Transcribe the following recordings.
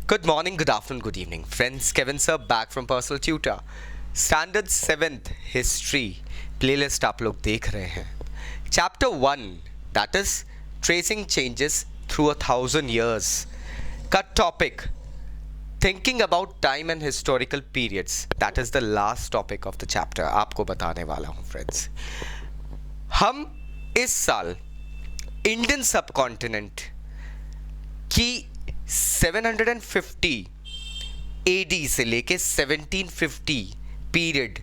Good morning, good afternoon, good evening. Friends, Kevin sir back from Personal Tutor. Standard 7th History playlist आप लोग देख रहे हैं. Chapter 1, that is Tracing Changes Through 1,000 Years का topic Thinking about Time and Historical Periods. That is the last topic of the chapter. आपको बताने वाला हूँ friends. हम इस साल इंडियन सब कॉन्टिनेंट की 750 एडी से लेके 1750 पीरियड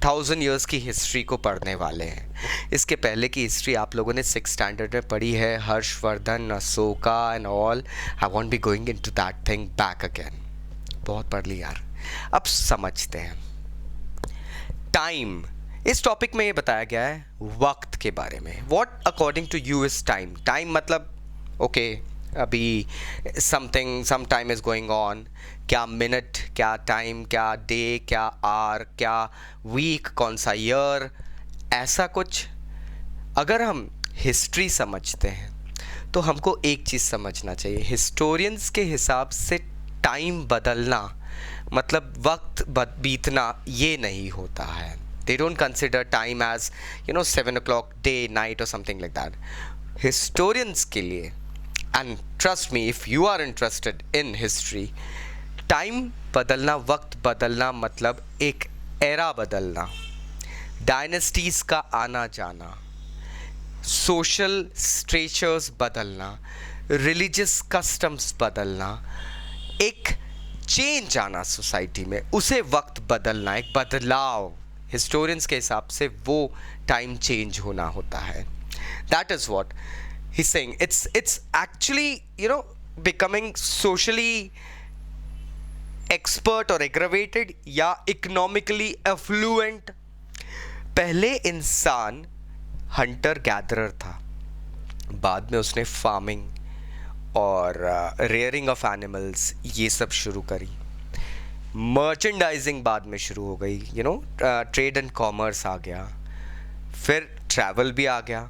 1000 इयर्स की हिस्ट्री को पढ़ने वाले हैं. इसके पहले की हिस्ट्री आप लोगों ने 6th स्टैंडर्ड में पढ़ी है, Harshvardhan, Ashoka and all. I won't be going into that thing back again. बहुत पढ़ ली यार. अब समझते हैं. टाइम, इस टॉपिक में ये बताया गया है वक्त के बारे में. What according to you is time. Time मतलब ओके अभी some time is going on. क्या मिनट, क्या टाइम, क्या डे, क्या आवर, क्या वीक, कौन सा ईयर, ऐसा कुछ. अगर हम हिस्ट्री समझते हैं तो हमको एक चीज़ समझना चाहिए. हिस्टोरियंस के हिसाब से टाइम बदलना मतलब वक्त बीतना ये नहीं होता है. They don't consider time as 7 o'clock day, night or something like that. Historians के लिए, and trust me if you are interested in history, time बदलना, वक्त बदलना मतलब एक एरा बदलना, डायनेस्टीज का आना जाना, सोशल स्ट्रेचर्स बदलना, रिलीजियस कस्टम्स बदलना, एक चेंज आना सोसाइटी में, उसे वक्त बदलना, एक बदलाव. हिस्टोरियंस के हिसाब से वो टाइम चेंज होना होता है. That is what he saying. It's actually becoming socially expert और एग्रेवेटेड या इकोनॉमिकली एफ्लुएंट. पहले इंसान हंटर गैदरर था, बाद में उसने फार्मिंग और रेयरिंग ऑफ एनिमल्स ये सब शुरू करी. मर्चेंडाइजिंग बाद में शुरू हो गई. ट्रेड एंड कॉमर्स आ गया, फिर ट्रैवल भी आ गया.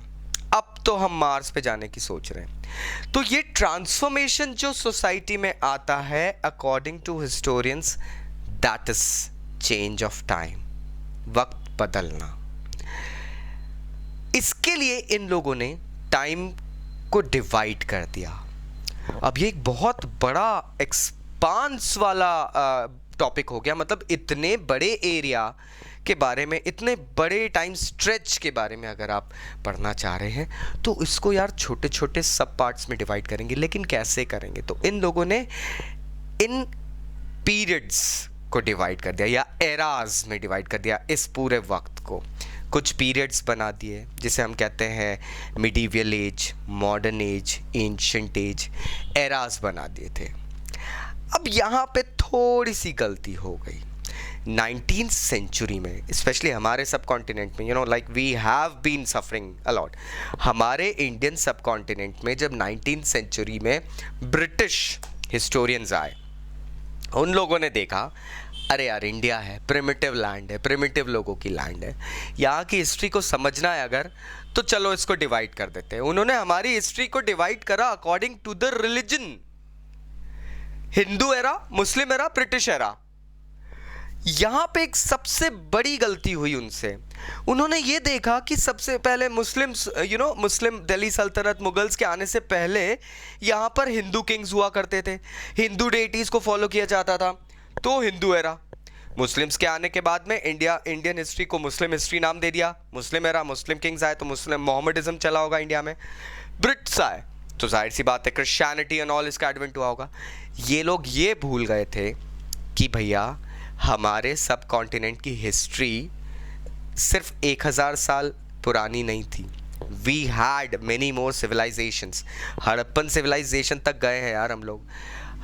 अब तो हम मार्स पे जाने की सोच रहे हैं. तो ये ट्रांसफॉर्मेशन जो सोसाइटी में आता है according to historians, that is change of time, वक्त बदलना. इसके लिए इन लोगों ने टाइम को डिवाइड कर दिया. अब ये एक बहुत बड़ा एक्सपांस वाला टॉपिक हो गया. मतलब इतने बड़े एरिया के बारे में, इतने बड़े टाइम स्ट्रेच के बारे में अगर आप पढ़ना चाह रहे हैं तो इसको यार छोटे छोटे सब पार्ट्स में डिवाइड करेंगे. लेकिन कैसे करेंगे? तो इन लोगों ने इन पीरियड्स को डिवाइड कर दिया या एराज में डिवाइड कर दिया. इस पूरे वक्त को कुछ पीरियड्स बना दिए जिसे हम कहते हैं medieval age, modern age, ancient age. Eras बना दिए थे. अब यहाँ पे थोड़ी सी गलती हो गई. 19th सेंचुरी में, स्पेशली हमारे सब कॉन्टिनेंट में, like we have been suffering a lot. हमारे इंडियन सब कॉन्टिनेंट में जब 19th सेंचुरी में ब्रिटिश हिस्टोरियंस आए, उन लोगों ने देखा अरे यार इंडिया है, प्रिमिटिव लैंड है, प्रिमिटिव लोगों की लैंड है, यहाँ की हिस्ट्री को समझना है अगर, तो चलो इसको डिवाइड कर देते हैं. उन्होंने हमारी हिस्ट्री को डिवाइड करा according to the religion. Hindu era, Muslim era, British era. यहां पे एक सबसे बड़ी गलती हुई उनसे. उन्होंने ये देखा कि सबसे पहले मुस्लिम दिल्ली सल्तनत, मुगल्स के आने से पहले यहां पर हिंदू किंग्स हुआ करते थे, हिंदू डेटीज को फॉलो किया जाता था, तो हिंदू एरा. मुस्लिम्स के आने के बाद में इंडियन हिस्ट्री को मुस्लिम हिस्ट्री नाम दे दिया. मुस्लिम एरा, मुस्लिम किंग्स आए तो मुस्लिम मोहम्मदिज्म चला होगा इंडिया में. ब्रिट्स आए तो जाहिर सी बात है क्रिश्चियनिटी एंड ऑल इसका एडवेंट हुआ होगा. ये लोग ये भूल गए थे कि भैया हमारे सब कॉन्टिनेंट की हिस्ट्री सिर्फ 1000 साल पुरानी नहीं थी. We had many more civilizations. Harappan civilization तक गए हैं यार हम लोग.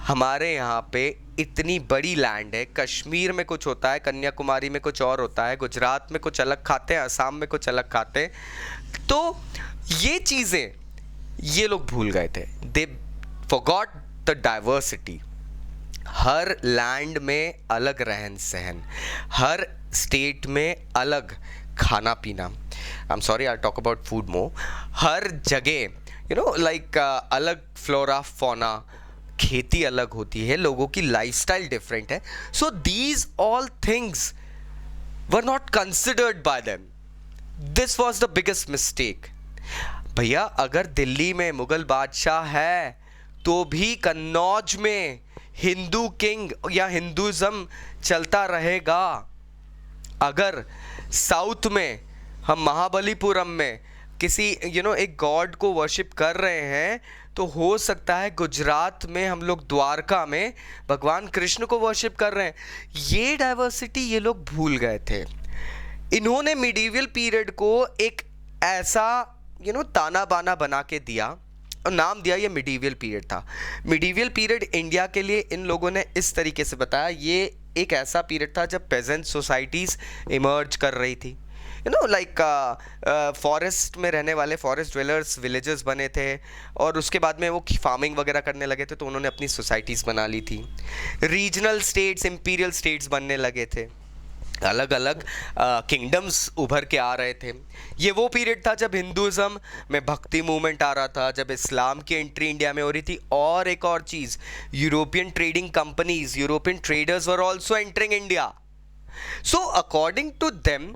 हमारे यहाँ पे इतनी बड़ी लैंड है. कश्मीर में कुछ होता है, कन्याकुमारी में कुछ और होता है, गुजरात में कुछ अलग खाते हैं, असम में कुछ अलग खाते हैं. तो ये चीज़ें ये लोग भूल गए थे. They forgot the diversity. हर लैंड में अलग रहन सहन, हर स्टेट में अलग खाना पीना. I am sorry I talk about food more. हर जगह लाइक अलग फ्लोरा फौना, खेती अलग होती है, लोगों की लाइफस्टाइल डिफरेंट है. So these all things were not considered bye them. This was the biggest mistake. भैया अगर दिल्ली में मुगल बादशाह है तो भी कन्नौज में हिंदू किंग या हिंदुज़म चलता रहेगा. अगर साउथ में हम महाबलीपुरम में किसी एक गॉड को वर्शिप कर रहे हैं तो हो सकता है गुजरात में हम लोग द्वारका में भगवान कृष्ण को वर्शिप कर रहे हैं. ये डाइवर्सिटी ये लोग भूल गए थे. इन्होंने मिडीवियल पीरियड को एक ऐसा ताना बाना बना के दिया और नाम दिया ये मिडीवियल पीरियड था. मिडीवियल पीरियड इंडिया के लिए इन लोगों ने इस तरीके से बताया, ये एक ऐसा पीरियड था जब पेजेंट सोसाइटीज़ इमर्ज कर रही थी. लाइक फॉरेस्ट में रहने वाले फॉरेस्ट ड्वेलर्स विलेजर्स बने थे और उसके बाद में वो फार्मिंग वगैरह करने लगे थे तो उन्होंने अपनी सोसाइटीज़ बना ली थी. रीजनल स्टेट्स, इंपीरियल स्टेट्स बनने लगे थे, अलग अलग किंगडम्स उभर के आ रहे थे. ये वो पीरियड था जब हिंदुज़म में भक्ति मूवमेंट आ रहा था, जब इस्लाम की एंट्री इंडिया में हो रही थी. और एक और चीज़, European trading companies, European traders were also entering India. So according to them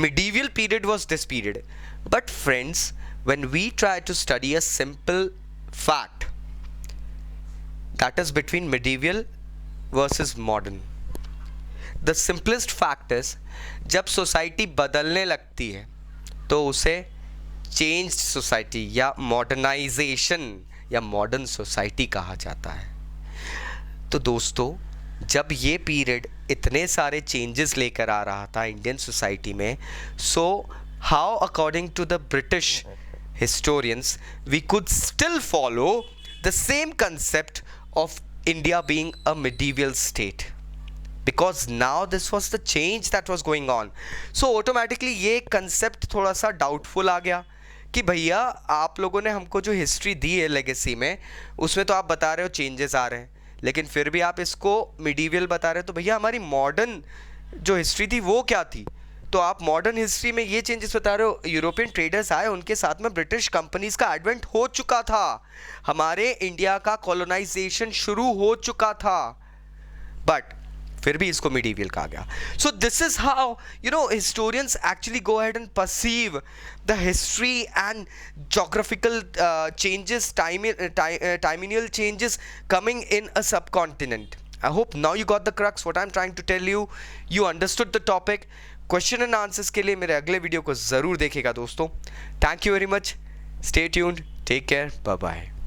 medieval period was this period. But friends, when we try to study a simple fact, that is between medieval versus modern, the simplest fact is जब society बदलने लगती है तो उसे changed society या modernisation या modern society कहा जाता है. तो दोस्तों, जब ये पीरियड इतने सारे चेंजेस लेकर आ रहा था इंडियन सोसाइटी में, so how according to the British historians we could still follow the same concept of India being a medieval state, because now this was the change that was going on. So automatically ये concept थोड़ा सा doubtful आ गया कि भैया आप लोगों ने हमको जो हिस्ट्री दी है लेगेसी में, उसमें तो आप बता रहे हो चेंजेस आ रहे हैं, लेकिन फिर भी आप इसको मिडीवियल बता रहे हो, तो भैया हमारी मॉडर्न जो हिस्ट्री थी वो क्या थी? तो आप मॉडर्न हिस्ट्री में ये चेंजेस बता रहे हो. यूरोपियन ट्रेडर्स आए, उनके साथ में ब्रिटिश कंपनीज का एडवेंट हो चुका था, हमारे इंडिया का कॉलोनाइजेशन शुरू हो चुका था, बट फिर भी इसको मिडीवियल कहा गया. So this is how historians actually go ahead and perceive the history and geographical changes, timinial changes coming in a subcontinent. I hope now you got the crux what I'm trying to tell you. You understood the topic. Question and answers के लिए मेरे अगले video को ज़रूर देखिएगा दोस्तों. Thank you very much. Stay tuned. Take care. Bye bye.